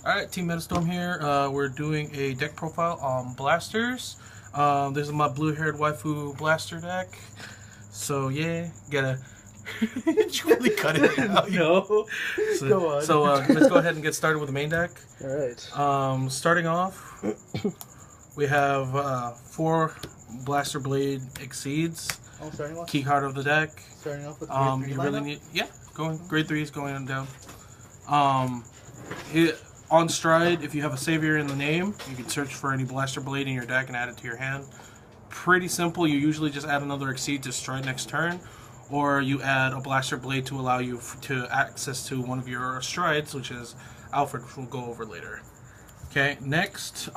Alright, Team Metastorm here. We're doing a deck profile on blasters. This is my blue-haired waifu blaster deck. So yeah, gotta really cut it out. No. Go on. So let's go ahead and get started with the main deck. Alright. Starting off, we have 4 Blaster Blade Exceeds. Oh, starting off? Key card of the deck. Starting off with grade 3 you lineup? really need, yeah, grade 3 is going on down. On Stride, if you have a Savior in the name, you can search for any Blaster Blade in your deck and add it to your hand. Pretty simple. You usually just add another Exceed to Stride next turn, or you add a Blaster Blade to allow you to access to one of your Strides, which is Alfred, which we'll go over later. Okay, next,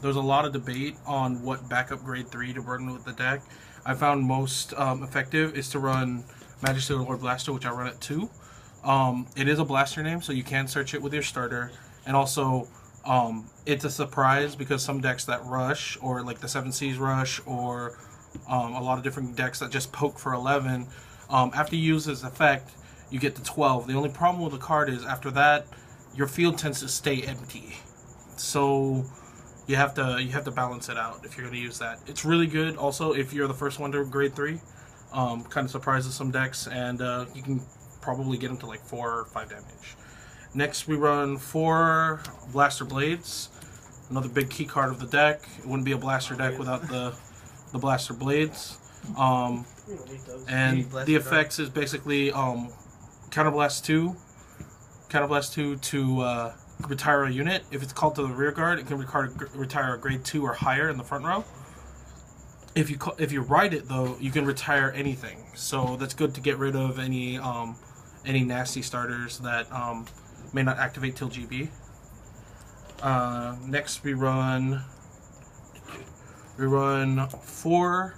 there's a lot of debate on what backup grade 3 to run with the deck. I found most effective is to run Majesty of the Lord Blaster, which I run at 2. It is a blaster name, so you can search it with your starter. And also, it's a surprise because some decks that rush, or like the 7 Seas rush, or a lot of different decks that just poke for 11, after you use this effect, you get to 12. The only problem with the card is after that, your field tends to stay empty. So you have to balance it out if you're going to use that. It's really good also if you're the first one to grade 3. Kind of surprises some decks, and you can probably get them to like 4 or 5 damage. Next, we run 4 Blaster Blades. Another big key card of the deck. It wouldn't be a blaster deck without the Blaster Blades. And the effects is basically Counterblast 2. Counterblast 2 to retire a unit. If it's called to the rear guard, it can retire a grade 2 or higher in the front row. If you ride it though, you can retire anything. So that's good to get rid of any nasty starters that may not activate till GB. Next we run 4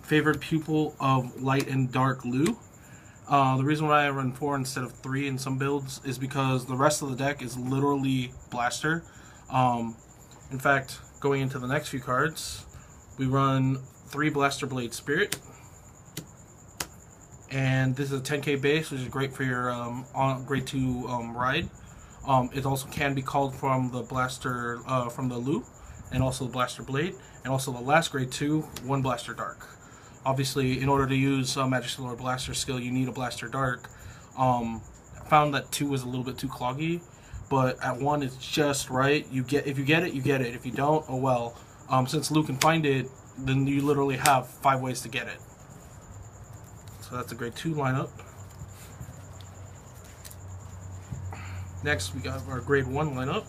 Favored Pupil of Light and Dark Lu. The reason why I run 4 instead of 3 in some builds is because the rest of the deck is literally blaster. In fact, going into the next few cards, we run 3 Blaster Blade Spirit. And this is a 10k base, which is great for your grade 2 ride. It also can be called from the blaster, from the Lu, and also the Blaster Blade, and also the last grade 2, 1 Blaster Dark. Obviously, in order to use Majesty Lord Blaster skill, you need a Blaster Dark. I found that 2 was a little bit too cloggy, but at 1 it's just right. If you get it, you get it. If you don't, oh well. Since Lu can find it, then you literally have 5 ways to get it. So that's a grade 2 lineup. Next, we got our grade 1 lineup.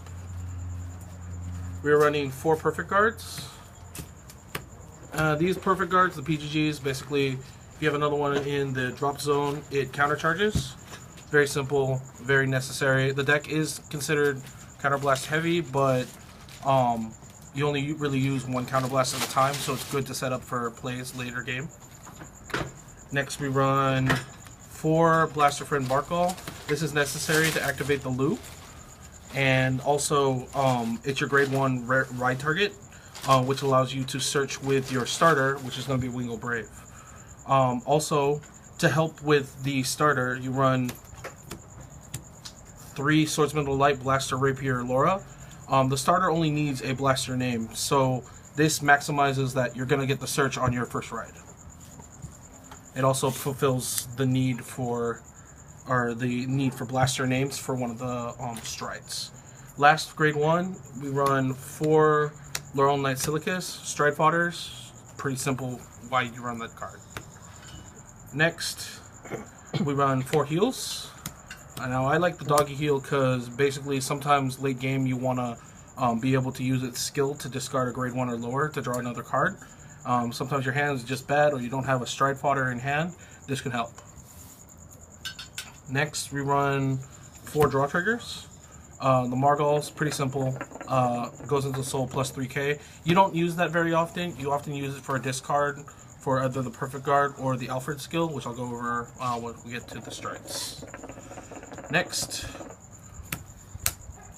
We're running 4 Perfect Guards. These Perfect Guards, the PGGs, basically, if you have another one in the drop zone, it countercharges. Very simple, very necessary. The deck is considered counterblast heavy, but you only really use 1 counterblast at a time, so it's good to set up for plays later game. Next, we run 4 Blaster Friend Barkall. This is necessary to activate the Lu, and also it's your grade 1 ride target, which allows you to search with your starter, which is going to be Wingull Brave. Also, to help with the starter, you run 3 Swordsman of the Light, Blaster Rapier Laura. The starter only needs a blaster name, so this maximizes that you're going to get the search on your first ride. It also fulfills the need for blaster names for one of the strides. Last grade 1, we run 4 Laurel Knight Silicus stride fodders. Pretty simple why you run that card. Next, we run 4 heals. Now I like the doggy heal because basically sometimes late game you want to be able to use its skill to discard a grade 1 or lower to draw another card. Sometimes your hand is just bad or you don't have a stride fodder in hand. This can help. Next, we run 4 draw triggers. The Margall's pretty simple. Goes into soul plus 3k. You don't use that very often. You often use it for a discard for either the Perfect Guard or the Alfred skill, which I'll go over when we get to the strides. Next,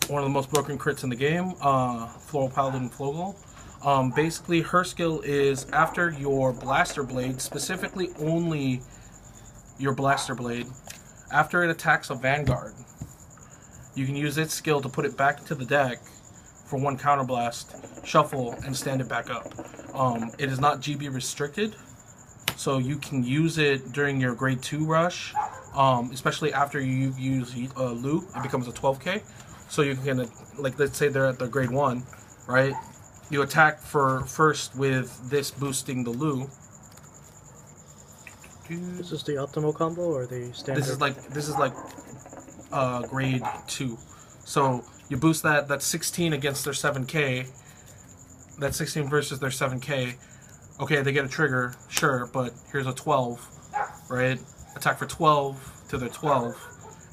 one of the most broken crits in the game, Floral Paladin Flogel. Basically, her skill is after your Blaster Blade, specifically only your Blaster Blade, after it attacks a Vanguard, you can use its skill to put it back into the deck for 1 counterblast, shuffle, and stand it back up. It is not GB restricted, so you can use it during your grade 2 rush, especially after you use Lu. It becomes a 12k, so you can, like, let's say they're at the grade 1, right? You attack for first with this boosting the Lu. Is this the optimal combo or the standard? This is like grade 2. So you boost that. That's 16 against their 7k. That's 16 versus their 7k. Okay, they get a trigger, sure, but here's a 12, right? Attack for 12 to their 12,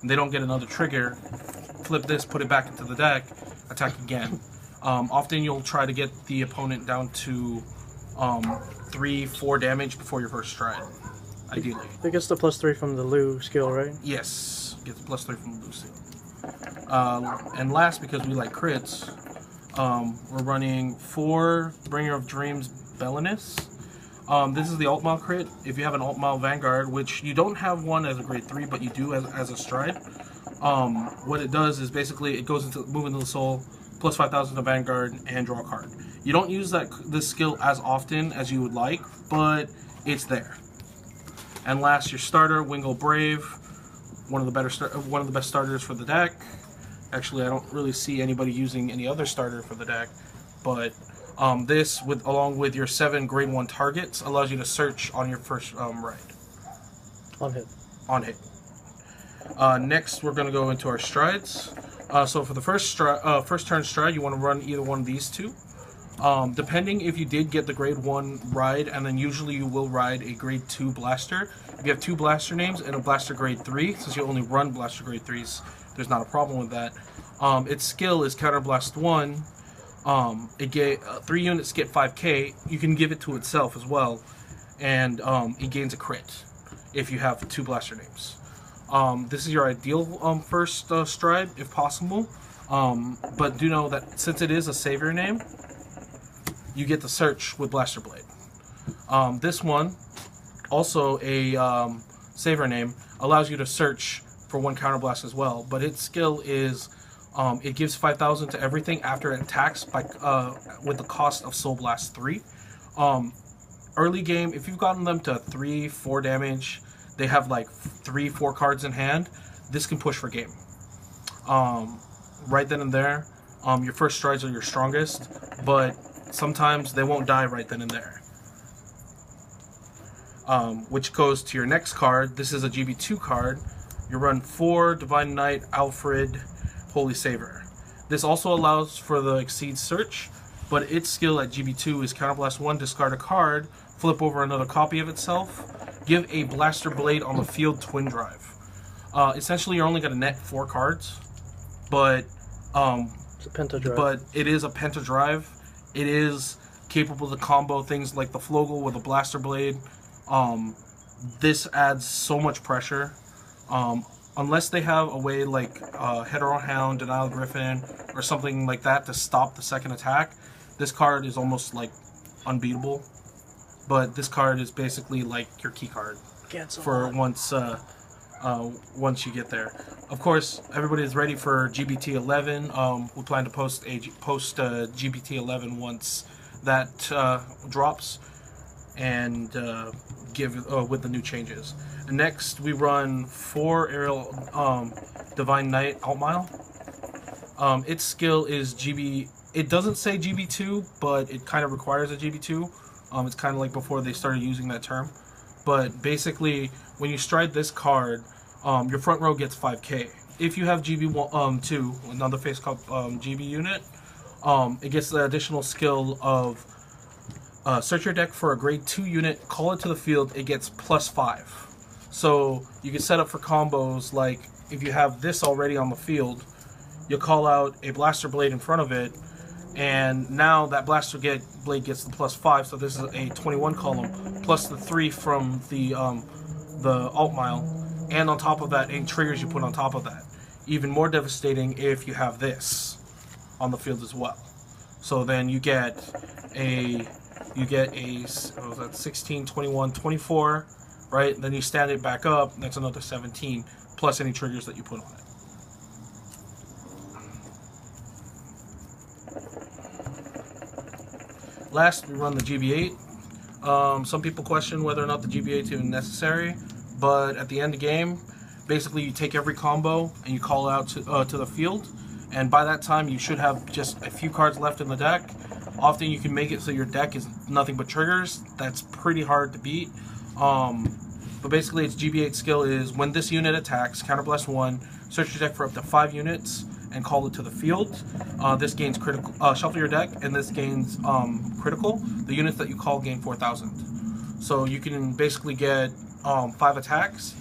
and they don't get another trigger. Flip this, put it back into the deck, attack again. Often you'll try to get the opponent down to 3-4 damage before your first stride, ideally. It gets the +3 from the Lu skill, right? Yes, gets +3 from the Lu skill. And last, because we like crits, we're running 4 Bringer of Dreams Belinus. This is the Alt-Mile crit. If you have an Alt-Mile Vanguard, which you don't have one as a grade 3, but you do as a stride, what it does is basically it goes into move into the soul, plus 5,000 to Vanguard, and draw a card. You don't use this skill as often as you would like, but it's there. And last, your starter, Wingull Brave, one of the best starters for the deck. Actually, I don't really see anybody using any other starter for the deck, but this, along with your 7 grade 1 targets, allows you to search on your first ride. On hit. On hit. Next, we're going to go into our strides. So for the first turn stride, you want to run either one of these two. Depending if you did get the grade 1 ride, and then usually you will ride a grade 2 blaster. If you have 2 blaster names and a blaster grade 3, since you only run blaster grade 3s, there's not a problem with that. Its skill is Counterblast 1. 3 units get 5k. You can give it to itself as well, and it gains a crit if you have 2 blaster names. This is your ideal first stride, if possible. But do know that since it is a savior name, you get the search with Blaster Blade. This one, also a savior name, allows you to search for 1 counterblast as well. But its skill is it gives 5,000 to everything after it attacks with the cost of Soul Blast 3. Early game, if you've gotten them to 3-4 damage, they have like 3-4 cards in hand, this can push for game. Right then and there, your first strides are your strongest, but sometimes they won't die right then and there. Which goes to your next card. This is a GB2 card. You run 4 Divine Knight, Alfred, Holy Saver. This also allows for the Exceed Search, but its skill at GB2 is Counterblast 1, discard a card, flip over another copy of itself, give a Blaster Blade on the field Twin Drive. Essentially, you're only going to net 4 cards, but it's a Pentadrive. But it is a Pentadrive. It is capable to combo things like the Flogel with a Blaster Blade. This adds so much pressure. Unless they have a way like Hetero Hound, Denial Griffin, or something like that to stop the second attack, this card is almost like unbeatable. But this card is basically like your key card for once you get there. Of course, everybody is ready for GBT 11. We plan to post GBT 11 once that drops, and give with the new changes. Next, we run 4 Aerial Divine Knight Alt-Mile. Its skill is GB. It doesn't say GB2, but it kind of requires a GB2. It's kind of like before they started using that term. But basically, when you stride this card, your front row gets 5k. If you have GB2, another face called GB unit, it gets the additional skill of search your deck for a grade 2 unit, call it to the field, it gets +5. So you can set up for combos like if you have this already on the field, you'll call out a Blaster Blade in front of it, and now that Blaster Blade gets the +5, so this is a 21 column, plus the 3 from the Alt-Mile, and on top of that, any triggers you put on top of that. Even more devastating if you have this on the field as well. So then you get a 16, 21, 24, right? Then you stand it back up, that's another 17, plus any triggers that you put on it. Last, we run the GB8. Some people question whether or not the GB8 is even necessary, but at the end of the game, basically you take every combo and you call out to the field, and by that time you should have just a few cards left in the deck. Often you can make it so your deck is nothing but triggers. That's pretty hard to beat. But basically its GB8 skill is when this unit attacks, counterblast 1, search your deck for up to 5 units and call it to the field. This gains critical, shuffle your deck, and this gains critical. The units that you call gain 4,000. So you can basically get 5 attacks,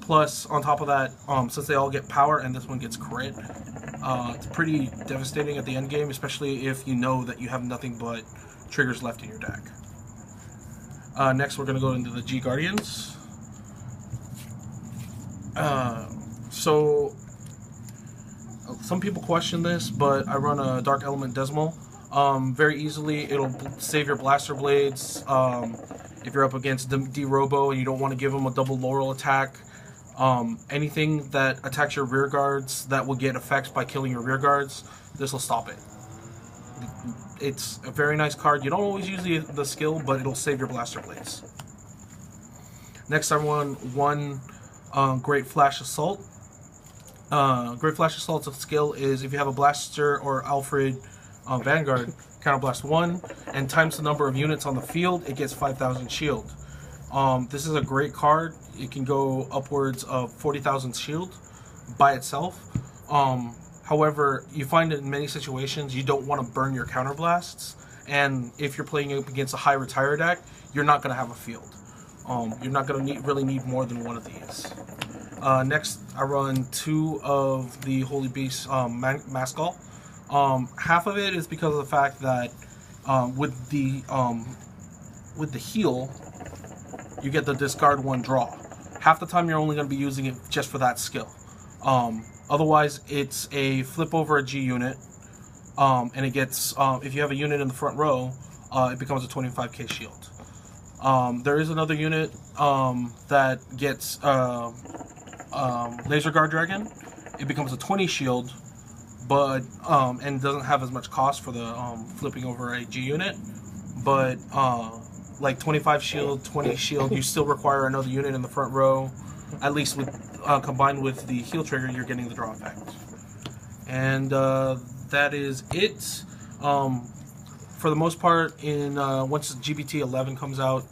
plus on top of that, since they all get power and this one gets crit, it's pretty devastating at the end game, especially if you know that you have nothing but triggers left in your deck. Next, we're going to go into the G Guardians. So some people question this, but I run a Dark Element Decimal. Very easily, it'll save your Blaster Blades. If you're up against D-Robo and you don't want to give them a double Laurel attack, anything that attacks your rear guards that will get effects by killing your rear guards, this will stop it. It's a very nice card. You don't always use the skill, but it'll save your Blaster Blades. Next, I run one Great Flash Assault. Great Flash Assault's skill is if you have a Blaster or Alfred Vanguard, counterblast 1, and times the number of units on the field, it gets 5,000 shield. This is a great card. It can go upwards of 40,000 shield by itself. However, you find in many situations you don't want to burn your counterblasts, and if you're playing up against a high retire deck, you're not going to have a field. You're not going to really need more than one of these. Next, I run 2 of the Holy Beast Maskall. Half of it is because of the fact that with the heal, you get the discard 1 draw. Half the time you're only going to be using it just for that skill. Otherwise, it's a flip over a G unit, and it gets, if you have a unit in the front row, it becomes a 25k shield. There is another unit that gets Laser Guard Dragon. It becomes a 20 shield, but and doesn't have as much cost for the flipping over a G unit. But like 25 shield, 20 shield, you still require another unit in the front row. At least with combined with the heal trigger, you're getting the draw effect. And that is it. For the most part, in once GBT 11 comes out,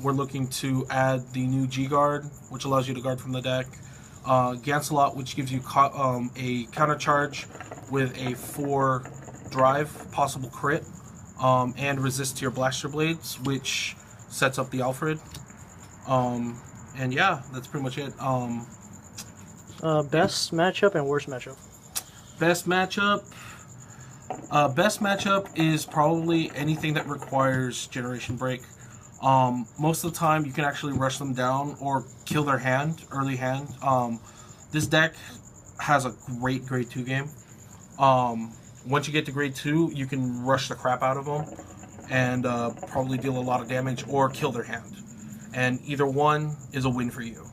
we're looking to add the new G-Guard, which allows you to guard from the deck. Gancelot, which gives you a counter charge with a 4 drive, possible crit, and resist to your Blaster Blades, which sets up the Alfred. And yeah, that's pretty much it. Best matchup and worst matchup. Best matchup. Best matchup is probably anything that requires Generation Break. Most of the time, you can actually rush them down or kill their hand, early hand. This deck has a great Grade 2 game. Once you get to Grade 2, you can rush the crap out of them and probably deal a lot of damage or kill their hand. And either one is a win for you.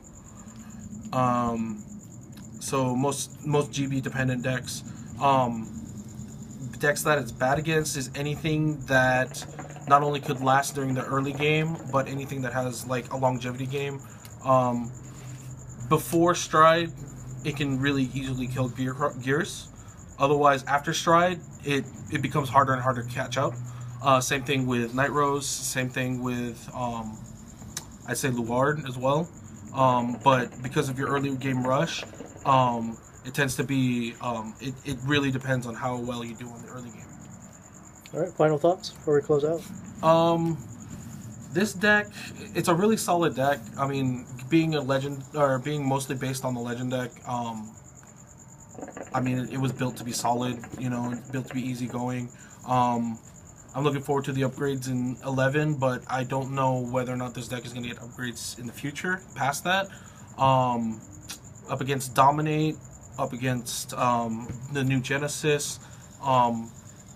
So most GB dependent decks, decks that it's bad against is anything that not only could last during the early game, but anything that has like a longevity game. Before Stride, it can really easily kill Gears. Otherwise, after Stride, it becomes harder and harder to catch up. Same thing with Night Rose. Same thing with I'd say Luard as well. But because of your early game rush, it tends to be, it really depends on how well you do in the early game. Alright, final thoughts before we close out? This deck, it's a really solid deck. I mean, being a legend, or being mostly based on the legend deck, I mean, it was built to be solid, you know, built to be easygoing. I'm looking forward to the upgrades in 11, but I don't know whether or not this deck is going to get upgrades in the future, past that. Up against Dominate, up against the new Genesis.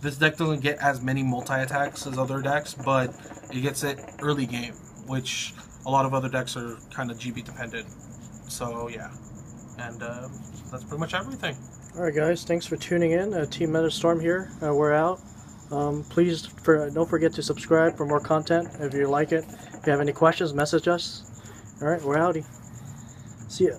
This deck doesn't get as many multi-attacks as other decks, but it gets it early game, which a lot of other decks are kind of GB dependent. So yeah, and that's pretty much everything. Alright guys, thanks for tuning in. Team Metastorm here. We're out. Please don't forget to subscribe for more content if you like it. If you have any questions, message us. Alright, we're outie. See ya.